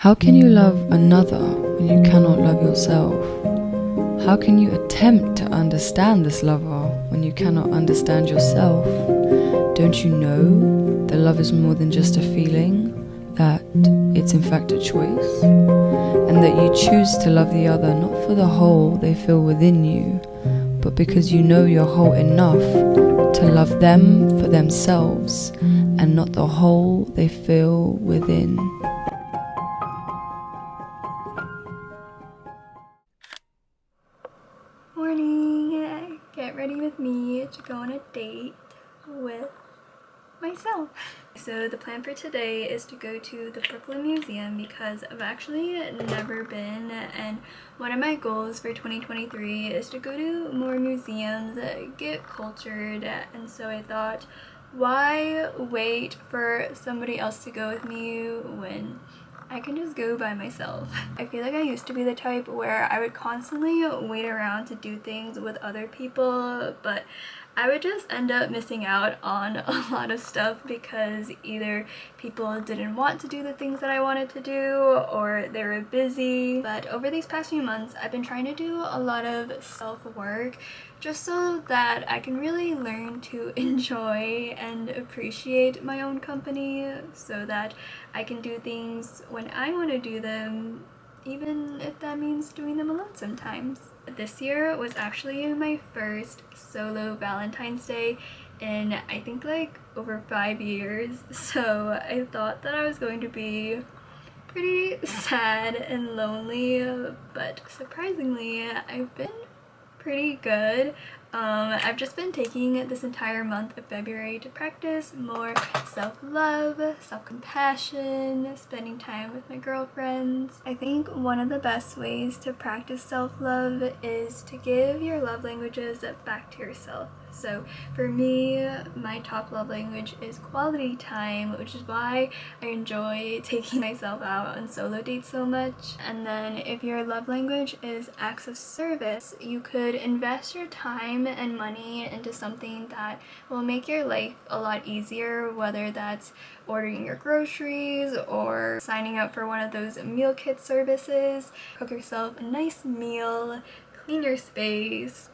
How can you love another when you cannot love yourself? How can you attempt to understand this lover when you cannot understand yourself? Don't you know that love is more than just a feeling, that it's in fact a choice? And that you choose to love the other not for the hole they fill within you, but because you know you're whole enough to love them for themselves and not the hole they fill within. Morning! Get ready with me to go on a date with myself. So the plan for today is to go to the Brooklyn Museum because I've actually never been, and one of my goals for 2023 is to go to more museums, get cultured, and so I thought, why wait for somebody else to go with me when I can just go by myself? I feel like I used to be the type where I would constantly wait around to do things with other people, but I would just end up missing out on a lot of stuff because either people didn't want to do the things that I wanted to do or they were busy. But over these past few months, I've been trying to do a lot of self-work just so that I can really learn to enjoy and appreciate my own company so that I can do things when I want to do them, even if that means doing them alone sometimes. This year was actually my first solo Valentine's Day in I think like over 5 years, so I thought that I was going to be pretty sad and lonely, but surprisingly I've been pretty good. I've just been taking this entire month of February to practice more self-love, self-compassion, spending time with my girlfriends. I think one of the best ways to practice self-love is to give your love languages back to yourself. So for me, my top love language is quality time, which is why I enjoy taking myself out on solo dates so much. And then if your love language is acts of service, you could invest your time and money into something that will make your life a lot easier, whether that's ordering your groceries or signing up for one of those meal kit services. Cook yourself a nice meal, clean your space.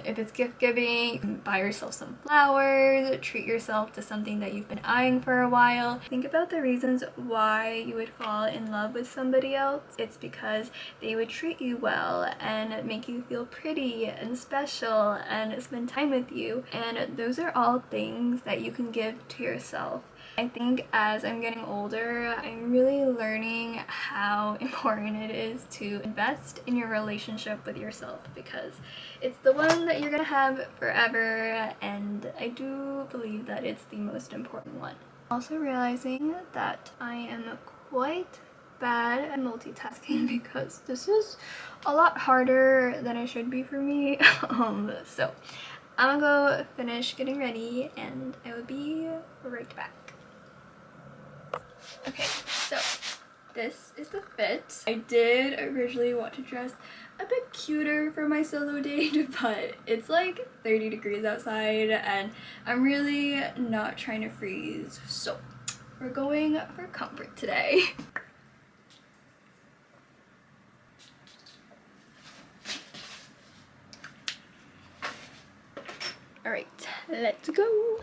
If it's gift giving, you can buy yourself some flowers, treat yourself to something that you've been eyeing for a while. Think about the reasons why you would fall in love with somebody else. It's because they would treat you well and make you feel pretty and special and spend time with you, and those are all things that you can give to yourself. I think as I'm getting older, I'm really learning how important it is to invest in your relationship with yourself because it's the one that you're gonna have forever, and I do believe that it's the most important one. Also realizing that I am quite bad at multitasking because this is a lot harder than it should be for me. So I'm gonna go finish getting ready and I will be right back. Okay, so this is the fit. I did originally want to dress a bit cuter for my solo date, but it's like 30 degrees outside and I'm really not trying to freeze, so we're going for comfort today. Alright, let's go!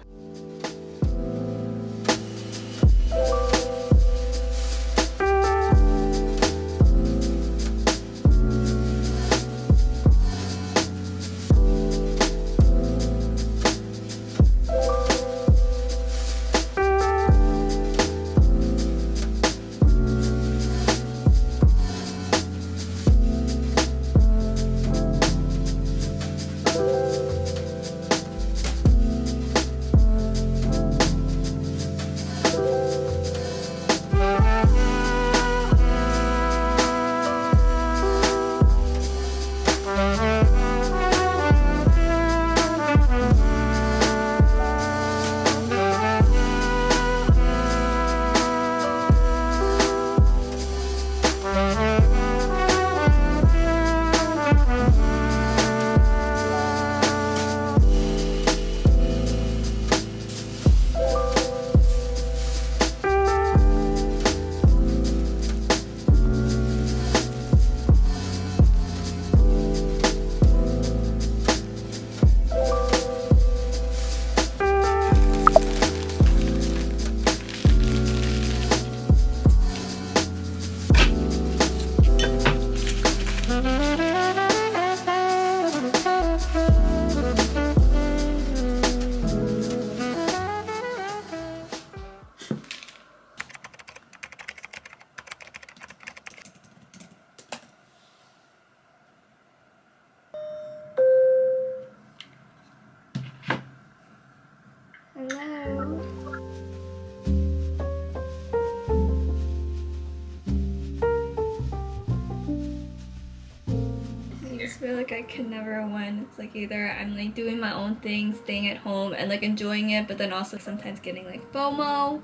feel like I can never win. It's like either I'm like doing my own thing, staying at home and like enjoying it, but then also sometimes getting like FOMO,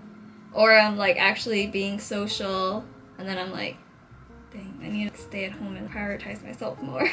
or I'm like actually being social and then I'm like, dang, I need to stay at home and prioritize myself more.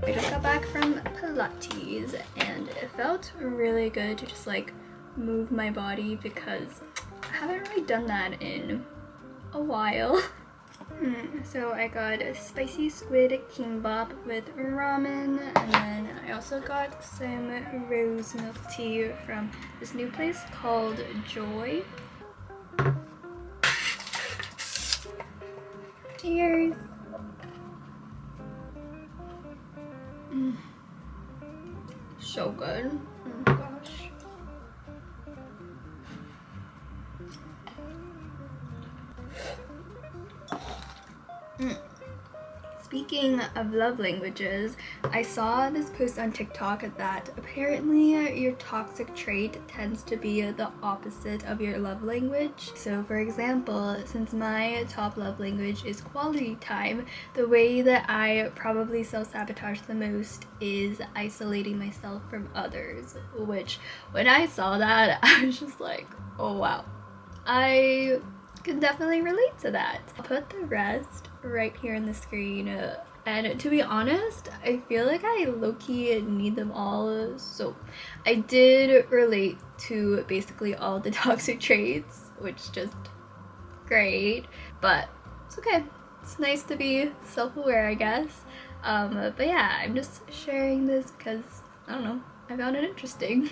I just got back from Pilates and it felt really good to just like move my body because I haven't really done that in a while. So I got a spicy squid kimbap with ramen, and then I also got some rose milk tea from this new place called Joy. Cheers! So good. Oh my gosh. Speaking of love languages, I saw this post on TikTok that apparently your toxic trait tends to be the opposite of your love language. So for example, since my top love language is quality time, the way that I probably self-sabotage the most is isolating myself from others, which when I saw that, I was just like, oh wow, I can definitely relate to that. I'll put the rest right here on the screen, and to be honest, I feel like I low-key need them all, so I did relate to basically all the toxic traits, which just great, but it's okay. It's nice to be self-aware, I guess. But yeah, I'm just sharing this because, I don't know, I found it interesting.